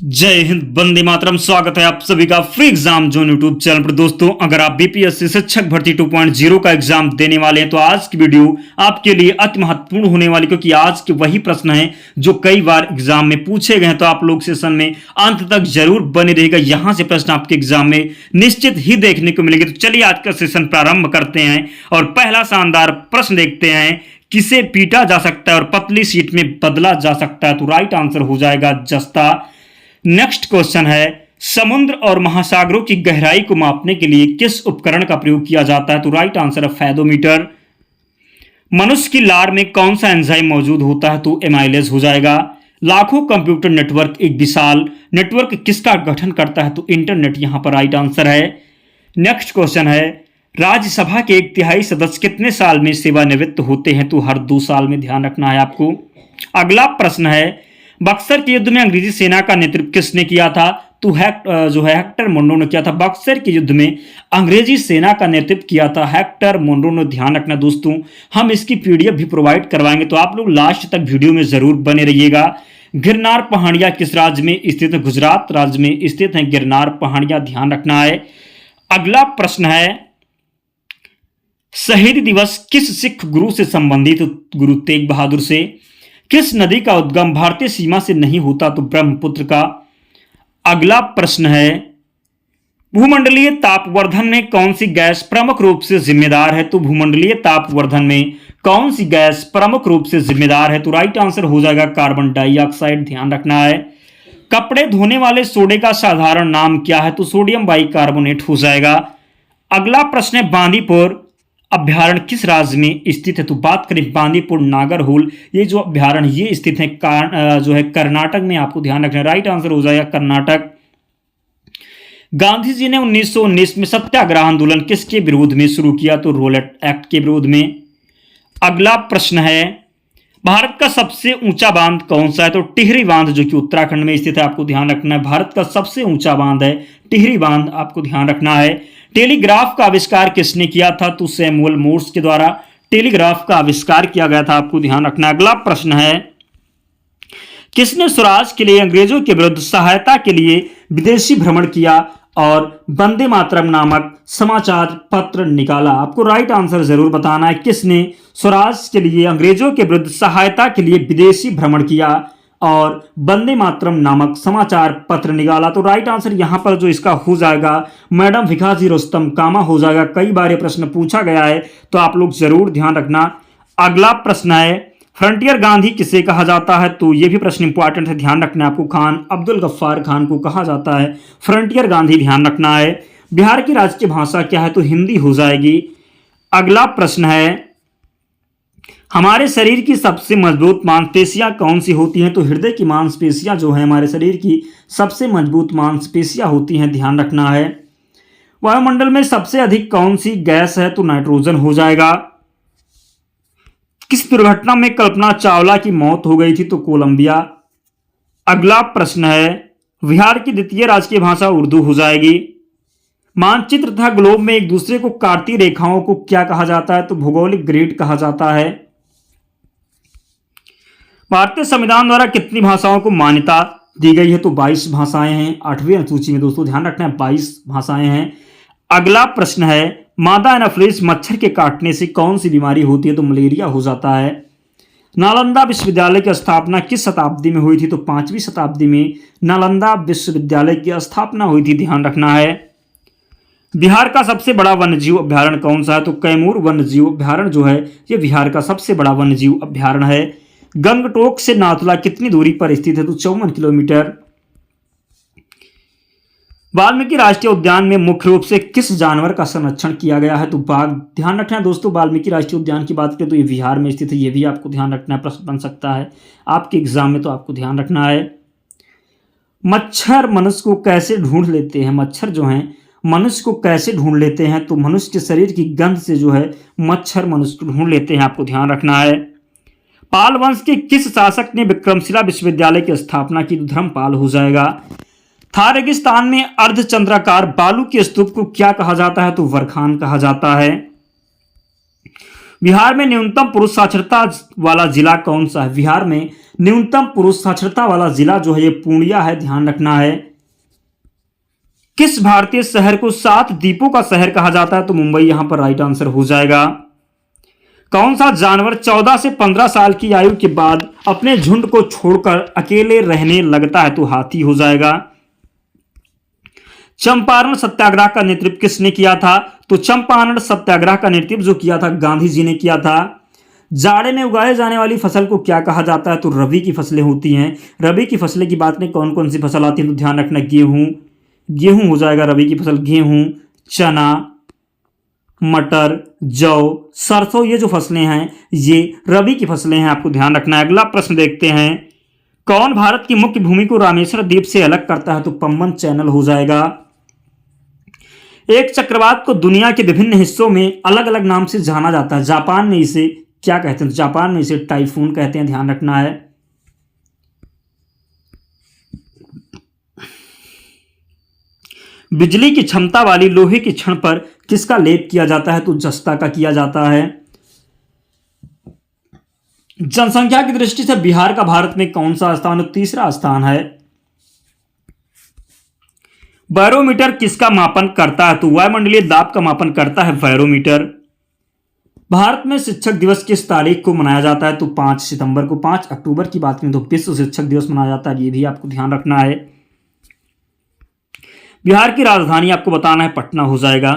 जय हिंद, वंदे मातरम। स्वागत है आप सभी का free exam zone YouTube channel पर। दोस्तों, अगर आप बीपीएससी शिक्षक भर्ती 2.0 का एग्जाम देने वाले हैं तो आज की वीडियो आपके लिए अति महत्वपूर्ण होने वाली, क्योंकि आज के वही प्रश्न हैं जो कई बार एग्जाम में पूछे गए हैं। तो आप लोग सेशन में अंत तक जरूर बने रहेगा, यहां से प्रश्न आपके एग्जाम में निश्चित ही देखने को मिलेंगे। तो चलिए आज का सेशन प्रारंभ करते हैं और पहला शानदार प्रश्न देखते हैं। किसे पीटा जा सकता है और पतली सीट में बदला जा सकता है? तो राइट आंसर हो जाएगा जस्ता। नेक्स्ट क्वेश्चन है, समुद्र और महासागरों की गहराई को मापने के लिए किस उपकरण का प्रयोग किया जाता है? तो राइट आंसर है फेदोमीटर। मनुष्य की लार में कौन सा एंजाइम मौजूद होता है? तो एमाइलेज हो जाएगा। लाखों कंप्यूटर नेटवर्क एक विशाल नेटवर्क किसका गठन करता है? तो इंटरनेट यहां पर राइट आंसर है। नेक्स्ट क्वेश्चन है, राज्यसभा के 1/3 सदस्य कितने साल में सेवानिवृत्त होते हैं? तो हर 2 साल में, ध्यान रखना है आपको। अगला प्रश्न है, बक्सर के युद्ध में अंग्रेजी सेना का नेतृत्व किसने किया था? तो हेक्टर मोनरो ने किया था। बक्सर के युद्ध में अंग्रेजी सेना का नेतृत्व किया था हेक्टर मोनरो ने। ध्यान रखना दोस्तों, हम इसकी पीडीएफ भी प्रोवाइड करवाएंगे, तो आप लोग लास्ट तक वीडियो में जरूर बने रहिएगा। गिरनार पहाड़ियां किस राज्य में स्थित है? गुजरात राज्य में स्थित है गिरनार पहाड़ियां, ध्यान रखना है। अगला प्रश्न है, शहीद दिवस किस सिख गुरु से संबंधित? गुरु तेग बहादुर से। किस नदी का उद्गम भारतीय सीमा से नहीं होता? तो ब्रह्मपुत्र का। अगला प्रश्न है, भूमंडलीय तापवर्धन में कौन सी गैस प्रमुख रूप से जिम्मेदार है? तो भूमंडलीय तापवर्धन में कौन सी गैस प्रमुख रूप से जिम्मेदार है? तो राइट आंसर हो जाएगा कार्बन डाइऑक्साइड, ध्यान रखना है। कपड़े धोने वाले सोडे का साधारण नाम क्या है? तो सोडियम बाइकार्बोनेट हो जाएगा। अगला प्रश्न है, बांदीपुर अभ्यारण्य किस राज्य में स्थित है? तो बात करें बांदीपुर नागरहोल, ये जो अभ्यारण्य ये स्थित है जो है कर्नाटक में, आपको ध्यान रखना है। राइट आंसर हो जाएगा कर्नाटक। गांधी जी ने 1919 में सत्याग्रह आंदोलन किसके विरोध में शुरू किया? तो रोलेट एक्ट के विरोध में। अगला प्रश्न है, भारत का सबसे ऊंचा बांध कौन सा है? तो टिहरी बांध, जो कि उत्तराखंड में स्थित है, आपको ध्यान रखना है। भारत का सबसे ऊंचा बांध है टिहरी बांध, आपको ध्यान रखना है। टेलीग्राफ का आविष्कार किसने किया था? तो सैमुअल मोर्स के द्वारा टेलीग्राफ का आविष्कार किया गया था, आपको ध्यान रखना। अगला प्रश्न है, किसने स्वराज के लिए अंग्रेजों के विरुद्ध सहायता के लिए विदेशी भ्रमण किया और वंदे मातरम नामक समाचार पत्र निकाला? आपको राइट आंसर जरूर बताना है। किसने स्वराज के लिए अंग्रेजों के विरुद्ध सहायता के लिए विदेशी भ्रमण किया और वंदे मातरम नामक समाचार पत्र निकाला? तो राइट आंसर यहां पर जो इसका हो जाएगा मैडम भिखाजी रुस्तम कामा हो जाएगा। कई बार ये प्रश्न पूछा गया है, तो आप लोग जरूर ध्यान रखना। अगला प्रश्न है, फ्रंटियर गांधी किसे कहा जाता है? तो ये भी प्रश्न इंपॉर्टेंट है, ध्यान रखना है आपको। खान अब्दुल गफ्फार खान को कहा जाता है फ्रंटियर गांधी, ध्यान रखना है। बिहार की राष्ट्रीय भाषा क्या है? तो हिंदी हो जाएगी। अगला प्रश्न है, हमारे शरीर की सबसे मजबूत मांसपेशियां कौन सी होती हैं? तो हृदय की मांसपेशियां जो है हमारे शरीर की सबसे मजबूत मांसपेशियां होती हैं, ध्यान रखना है। वायुमंडल में सबसे अधिक कौन सी गैस है? तो नाइट्रोजन हो जाएगा। किस दुर्घटना में कल्पना चावला की मौत हो गई थी? तो कोलंबिया। अगला प्रश्न है, बिहार की द्वितीय राजकीय भाषा उर्दू हो जाएगी। मानचित्र तथा ग्लोब में एक दूसरे को काटती रेखाओं को क्या कहा जाता है? तो भौगोलिक ग्रिड कहा जाता है। भारतीय संविधान द्वारा कितनी भाषाओं को मान्यता दी गई है? तो 22 भाषाएं हैं 8वीं अनुसूची में, दोस्तों ध्यान रखना है 22 भाषाएं हैं। अगला प्रश्न है, मादा एनाफ्लिस मच्छर के काटने से कौन सी बीमारी होती है? तो मलेरिया हो जाता है। नालंदा विश्वविद्यालय की स्थापना किस शताब्दी में हुई थी? तो 5वीं शताब्दी में नालंदा विश्वविद्यालय की स्थापना हुई थी, ध्यान रखना है। बिहार का सबसे बड़ा वन्यजीव अभ्यारण्य कौन सा है? तो कैमूर वन्यजीव अभ्यारण्य जो है ये बिहार का सबसे बड़ा वन्यजीव अभ्यारण्य है। गंगटोक से नाथुला कितनी दूरी पर स्थित है? तो 54 किलोमीटर। वाल्मीकि राष्ट्रीय उद्यान में मुख्य रूप से किस जानवर का संरक्षण किया गया है? तो बाघ, ध्यान रखना है दोस्तों। वाल्मीकि राष्ट्रीय उद्यान की बात करें तो ये बिहार में स्थित है, ये भी आपको ध्यान रखना है, प्रश्न बन सकता है आपके एग्जाम में, तो आपको ध्यान रखना है। मच्छर मनुष्य को कैसे ढूंढ लेते हैं? मच्छर जो है मनुष्य को कैसे ढूंढ लेते हैं? तो मनुष्य के शरीर की गंध से जो है मच्छर मनुष्य को ढूंढ लेते हैं, आपको ध्यान रखना है। पाल वंश के किस शासक ने विक्रमशिला विश्वविद्यालय की स्थापना की? धर्मपाल हो जाएगा। थार रेगिस्तान में अर्धचंद्राकार बालू के स्तूप को क्या कहा जाता है? तो वरखान कहा जाता है। बिहार में न्यूनतम पुरुष साक्षरता वाला जिला कौन सा है? बिहार में न्यूनतम पुरुष साक्षरता वाला जिला जो है ये पूर्णिया है, ध्यान रखना है। किस भारतीय शहर को 7 द्वीपों का शहर कहा जाता है? तो मुंबई यहां पर राइट आंसर हो जाएगा। कौन सा जानवर 14 से 15 साल की आयु के बाद अपने झुंड को छोड़कर अकेले रहने लगता है? तो हाथी हो जाएगा। चंपारण सत्याग्रह का नेतृत्व किसने किया था? तो चंपारण सत्याग्रह का नेतृत्व जो किया था गांधी जी ने किया था। जाड़े में उगाए जाने वाली फसल को क्या कहा जाता है? तो रबी की फसलें होती हैं। रबी की फसलें की बात करें कौन कौन सी फसल आती है? तो ध्यान रखना, गेहूं हो जाएगा रबी की फसल। गेहूं, चना, मटर, जौ, सरसों, ये जो फसलें हैं ये रबी की फसलें हैं, आपको ध्यान रखना है। अगला प्रश्न देखते हैं, कौन भारत की मुख्य भूमि को रामेश्वर द्वीप से अलग करता है? तो पंबन चैनल हो जाएगा। एक चक्रवात को दुनिया के विभिन्न हिस्सों में अलग अलग नाम से जाना जाता है। जापान में इसे क्या कहते हैं? जापान में इसे टाइफून कहते हैं, ध्यान रखना है। बिजली की क्षमता वाली लोहे की छड़ पर किसका लेप किया जाता है? तो जस्ता का किया जाता है। जनसंख्या की दृष्टि से बिहार का भारत में कौन सा स्थान? तीसरा स्थान है। बैरोमीटर किसका मापन करता है? तो वायुमंडलीय दाब का मापन करता है बैरोमीटर। भारत में शिक्षक दिवस किस तारीख को मनाया जाता है? तो 5 सितंबर को। 5 अक्टूबर की बात करें तो विश्व शिक्षक दिवस मनाया जाता है, ये भी आपको ध्यान रखना है। बिहार की राजधानी आपको बताना है, पटना हो जाएगा।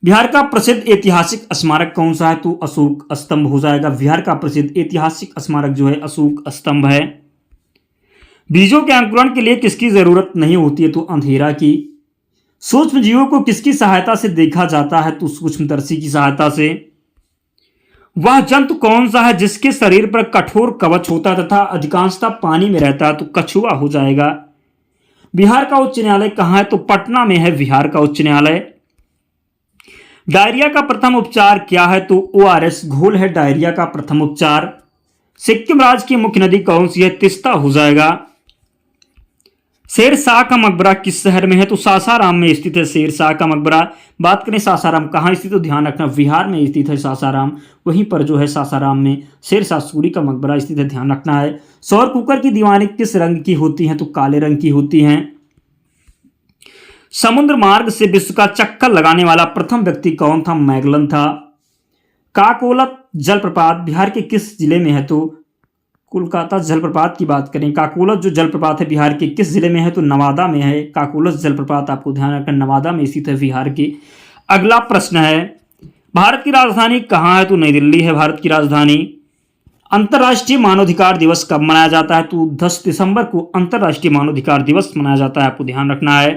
बिहार का प्रसिद्ध ऐतिहासिक स्मारक कौन सा है? तो अशोक स्तंभ हो जाएगा। बिहार का प्रसिद्ध ऐतिहासिक स्मारक जो है अशोक स्तंभ है। बीजों के अंकुरण के लिए किसकी जरूरत नहीं होती है? तो अंधेरा की। सूक्ष्म जीवों को किसकी सहायता से देखा जाता है? तो सूक्ष्मदर्शी की सहायता से। वह जंतु कौन सा है जिसके शरीर पर कठोर कवच होता है तथा अधिकांशतः पानी में रहता है? तो कछुआ हो जाएगा। बिहार का उच्च न्यायालय कहां है? तो पटना में है बिहार का उच्च न्यायालय। डायरिया का प्रथम उपचार क्या है? तो ORS घोल है डायरिया का प्रथम उपचार। सिक्किम राज्य की मुख्य नदी कौन सी है? तिस्ता हो जाएगा। शेरशाह का मकबरा किस शहर में है? तो सासाराम में स्थित है शेरशाह का मकबरा। बात करें सासाराम कहाँ स्थित? तो ध्यान रखना बिहार में स्थित है सासाराम। वहीं पर जो है सासाराम में शेरशाह सूरी का मकबरा स्थित है, ध्यान रखना है। सौर कुकर की दीवारें किस रंग की होती हैं? तो काले रंग की होती हैं। समुद्र मार्ग से विश्व का चक्कर लगाने वाला प्रथम व्यक्ति कौन था? मैगलन था। काकोलत जलप्रपात बिहार के किस जिले में है? तो कोलकाता जलप्रपात की बात करें, काकोलत जो जलप्रपात है बिहार के किस जिले में है? तो नवादा में है। काकोलत जलप्रपात आपको ध्यान रखना नवादा में स्थित है बिहार के। अगला प्रश्न है, भारत की राजधानी कहाँ है? तो नई दिल्ली है भारत की राजधानी। अंतर्राष्ट्रीय मानवाधिकार दिवस कब मनाया जाता है? तो 10 दिसंबर को अंतर्राष्ट्रीय मानवाधिकार दिवस मनाया जाता है, आपको ध्यान रखना है।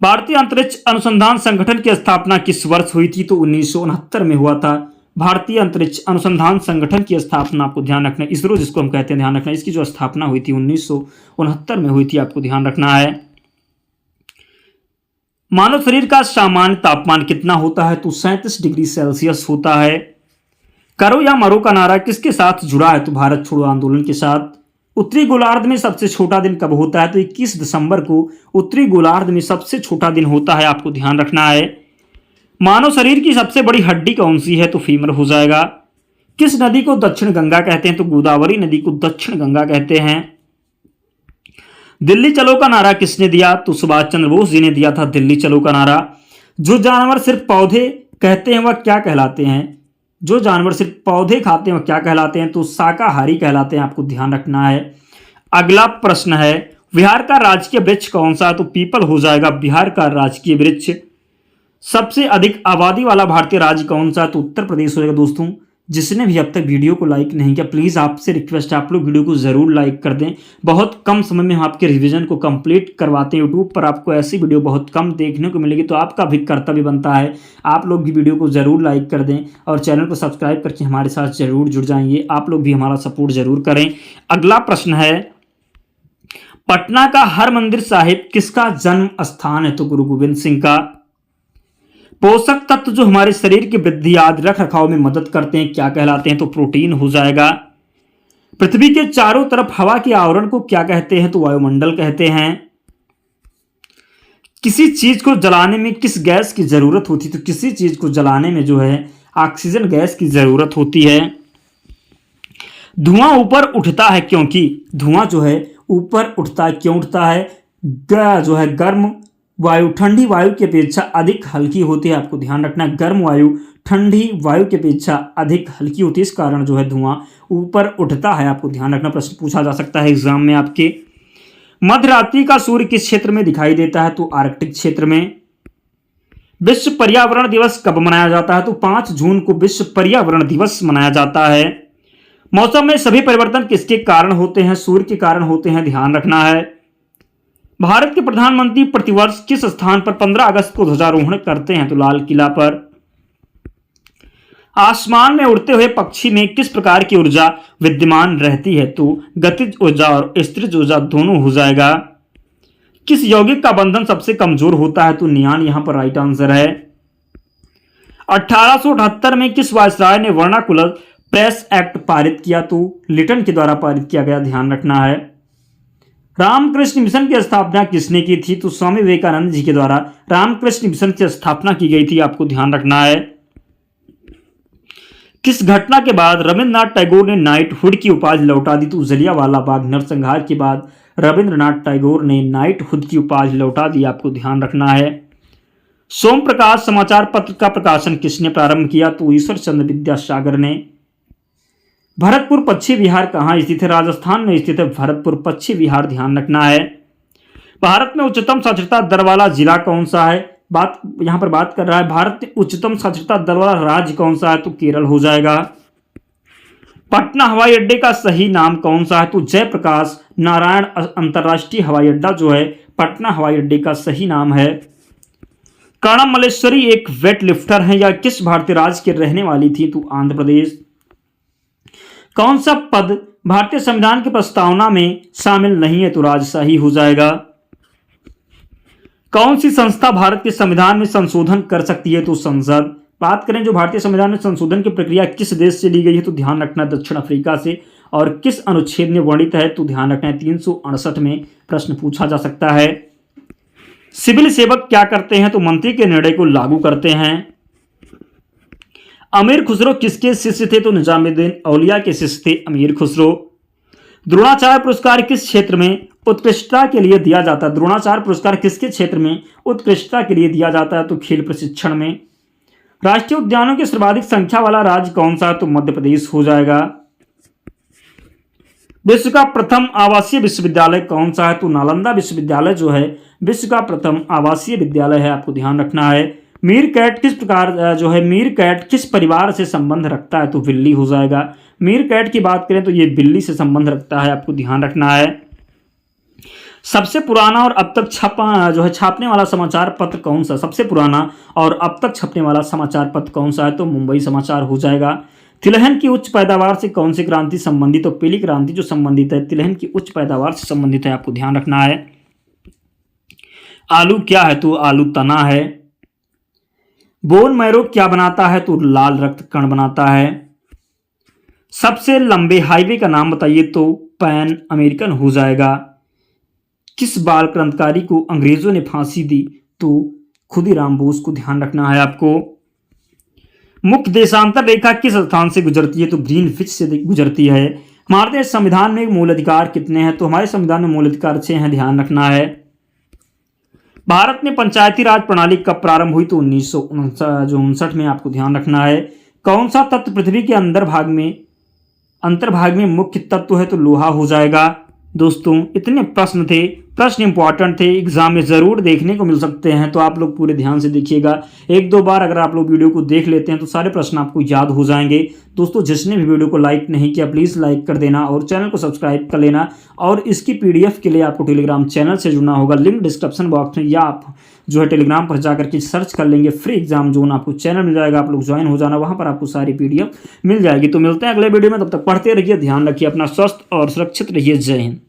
भारतीय अंतरिक्ष अनुसंधान संगठन की स्थापना किस वर्ष हुई थी? तो 1969 में हुआ था। भारतीय अंतरिक्ष अनुसंधान संगठन की स्थापना आपको ध्यान रखना, इसरो जिसको हम कहते हैं, ध्यान रखना, इसकी जो स्थापना हुई थी 1969 में हुई थी, आपको ध्यान रखना है। मानव शरीर का सामान्य तापमान कितना होता है? तो 37 डिग्री सेल्सियस होता है। करो या मरो का नारा किसके साथ जुड़ा है? तो भारत छोड़ो आंदोलन के साथ। उत्तरी गोलार्ध में सबसे छोटा दिन कब होता है? तो 21 दिसंबर को उत्तरी गोलार्ध में सबसे छोटा दिन होता है, आपको ध्यान रखना है। मानव शरीर की सबसे बड़ी हड्डी कौन सी है? तो फीमर हो जाएगा। किस नदी को दक्षिण गंगा कहते हैं? तो गोदावरी नदी को दक्षिण गंगा कहते हैं। दिल्ली चलो का नारा किसने दिया? तो सुभाष चंद्र बोस जी ने दिया था दिल्ली चलो का नारा। जो जानवर सिर्फ पौधे कहते हैं वह क्या कहलाते हैं? जो जानवर सिर्फ पौधे खाते हैं वह क्या कहलाते हैं? तो शाकाहारी कहलाते हैं, आपको ध्यान रखना है। अगला प्रश्न है, बिहार का राजकीय वृक्ष कौन सा है? तो पीपल हो जाएगा बिहार का राजकीय वृक्ष। सबसे अधिक आबादी वाला भारतीय राज्य कौन सा है? तो उत्तर प्रदेश हो जाएगा। दोस्तों, जिसने भी अब तक वीडियो को लाइक नहीं किया, प्लीज़ आपसे रिक्वेस्ट है आप लोग वीडियो को ज़रूर लाइक कर दें। बहुत कम समय में हम आपके रिवीजन को कंप्लीट करवाते हैं। यूट्यूब पर आपको ऐसी वीडियो बहुत कम देखने को मिलेगी, तो आपका भी कर्तव्य बनता है आप लोग भी वीडियो को ज़रूर लाइक कर दें और चैनल को सब्सक्राइब करके हमारे साथ ज़रूर जुड़ जाएंगे। आप लोग भी हमारा सपोर्ट ज़रूर करें। अगला प्रश्न है, पटना का हरमंदिर साहिब किसका जन्म स्थान है? तो गुरु गोविंद सिंह का। पोषक तत्व जो हमारे शरीर की वृद्धि आदि रख रखाव में मदद करते हैं क्या कहलाते हैं? तो प्रोटीन हो जाएगा। पृथ्वी के चारों तरफ हवा के आवरण को क्या कहते हैं? तो वायुमंडल कहते हैं। किसी चीज को जलाने में किस गैस की जरूरत होती है? तो किसी चीज को जलाने में जो है ऑक्सीजन गैस की ज़रूरत होती है। धुआं ऊपर उठता है क्योंकि धुआं जो है ऊपर उठता है, क्यों उठता है? जो है गर्म वायु ठंडी वायु की अपेक्षा अधिक हल्की होती है। आपको ध्यान रखना है, गर्म वायु ठंडी वायु की अपेक्षा अधिक हल्की होती है, इस कारण जो है धुआं ऊपर उठता है। आपको ध्यान रखना, प्रश्न पूछा जा सकता है एग्जाम में आपके। मध्य रात्रि का सूर्य किस क्षेत्र में दिखाई देता है? तो आर्कटिक क्षेत्र में। विश्व पर्यावरण दिवस कब मनाया जाता है? तो 5 जून को विश्व पर्यावरण दिवस मनाया जाता है। मौसम में सभी परिवर्तन किसके कारण होते हैं? सूर्य के कारण होते हैं, ध्यान रखना है। भारत के प्रधानमंत्री प्रतिवर्ष किस स्थान पर 15 अगस्त को ध्वजारोहण करते हैं? तो लाल किला पर। आसमान में उड़ते हुए पक्षी में किस प्रकार की ऊर्जा विद्यमान रहती है? तो गतिज ऊर्जा और स्थितिज ऊर्जा दोनों हो जाएगा। किस यौगिक का बंधन सबसे कमजोर होता है? तो नियान यहां पर राइट आंसर है। 1878 में किस वायसराय ने वर्नाकुलर प्रेस एक्ट पारित किया? तो लिटन के द्वारा पारित किया गया, ध्यान रखना है। रामकृष्ण मिशन की स्थापना किसने की थी? तो स्वामी विवेकानंद जी के द्वारा रामकृष्ण मिशन की स्थापना की गई थी, आपको ध्यान रखना है। किस घटना के बाद रविंद्रनाथ टैगोर ने नाइटहुड की उपाधि लौटा दी? तो जलियांवाला बाग नरसंहार के बाद रविंद्रनाथ टैगोर ने नाइटहुड की उपाधि लौटा दी, आपको ध्यान रखना है। सोम प्रकाश समाचार पत्र का प्रकाशन किसने प्रारंभ किया? तो ईश्वर चंद्र विद्यासागर ने। भरतपुर पश्चिम विहार कहाँ स्थित है? राजस्थान में स्थित है भरतपुर पश्चिम विहार, ध्यान रखना है। भारत में उच्चतम साक्षरता दर वाला जिला कौन सा है? यहां पर बात कर रहा है भारत में उच्चतम साक्षरता दर वाला राज्य कौन सा है? तो केरल हो जाएगा। पटना हवाई अड्डे का सही नाम कौन सा है? तो जयप्रकाश नारायण अंतर्राष्ट्रीय हवाई अड्डा जो है पटना हवाई अड्डे का सही नाम है। कर्णम मल्लेश्वरी एक वेट लिफ्टर है या किस भारतीय राज्य की रहने वाली थी? तो आंध्र प्रदेश। कौन सा पद भारतीय संविधान की प्रस्तावना में शामिल नहीं है? तो राजशाही हो जाएगा। कौन सी संस्था भारत के संविधान में संशोधन कर सकती है? तो संसद। बात करें जो भारतीय संविधान में संशोधन की प्रक्रिया किस देश से ली गई है? तो ध्यान रखना दक्षिण अफ्रीका से। और किस अनुच्छेद में वर्णित है? तो ध्यान रखना 368 में प्रश्न पूछा जा सकता है। सिविल सेवक क्या करते हैं? तो मंत्री के निर्णय को लागू करते हैं। अमीर खुसरो किसके शिष्य थे? तो निजामुद्दीन औलिया के शिष्य थे अमीर खुसरो। द्रोणाचार्य पुरस्कार किस क्षेत्र में उत्कृष्टता के लिए दिया जाता है? द्रोणाचार्य पुरस्कार किसके क्षेत्र में उत्कृष्टता के लिए दिया जाता है? तो खेल प्रशिक्षण में। राष्ट्रीय उद्यानों की सर्वाधिक संख्या वाला राज्य कौन सा है? तो मध्य प्रदेश हो जाएगा। विश्व का प्रथम आवासीय विश्वविद्यालय कौन सा है? तो नालंदा विश्वविद्यालय जो है विश्व का प्रथम आवासीय विद्यालय है, आपको ध्यान रखना है। मीरकैट किस प्रकार जो है मीरकैट किस परिवार से संबंध रखता है? तो बिल्ली हो जाएगा। मीरकैट की बात करें तो ये बिल्ली से संबंध रखता है, आपको ध्यान रखना है। सबसे पुराना और अब तक छापने वाला समाचार पत्र कौन सा? सबसे पुराना और अब तक छपने वाला समाचार पत्र कौन सा है? तो मुंबई समाचार हो जाएगा। तिलहन की उच्च पैदावार से कौन सी क्रांति संबंधित? तो पीली क्रांति जो संबंधित है तिलहन की उच्च पैदावार से संबंधित है, आपको ध्यान रखना है। आलू क्या है? तो आलू तना है। बोन मैरो क्या बनाता है? तो लाल रक्त कण बनाता है। सबसे लंबे हाईवे का नाम बताइए? तो पैन अमेरिकन हो जाएगा। किस बाल क्रांतिकारी को अंग्रेजों ने फांसी दी? तो खुदीराम बोस को, ध्यान रखना है आपको। मुख्य देशांतर रेखा किस स्थान से गुजरती है? तो ग्रीनविच से गुजरती है। हमारे संविधान में मूल अधिकार कितने हैं? तो हमारे संविधान में मूल अधिकार 6 हैं, ध्यान रखना है। भारत में पंचायती राज प्रणाली कब प्रारंभ हुई? तो 1959 में, आपको ध्यान रखना है। कौन सा तत्व पृथ्वी के अंतर्भाग में मुख्य तत्व है? तो लोहा हो जाएगा। दोस्तों इतने प्रश्न थे, प्रश्न इंपॉर्टेंट थे, एग्जाम में ज़रूर देखने को मिल सकते हैं, तो आप लोग पूरे ध्यान से देखिएगा। 1-2 बार अगर आप लोग वीडियो को देख लेते हैं तो सारे प्रश्न आपको याद हो जाएंगे। दोस्तों जिसने भी वीडियो को लाइक नहीं किया प्लीज़ लाइक कर देना और चैनल को सब्सक्राइब कर लेना। और इसकी PDF के लिए आपको टेलीग्राम चैनल से जुड़ना होगा, लिंक डिस्क्रिप्शन बॉक्स में, या आप जो है टेलीग्राम पर जाकर के सर्च कर लेंगे फ्री एग्जाम जोन, आपको चैनल मिल जाएगा, आप लोग ज्वाइन हो जाना, वहाँ पर आपको सारी PDF मिल जाएगी। तो मिलते हैं अगले वीडियो में, तब तक पढ़ते रहिए, ध्यान रखिए अपना, स्वस्थ और सुरक्षित रहिए। जय हिंद।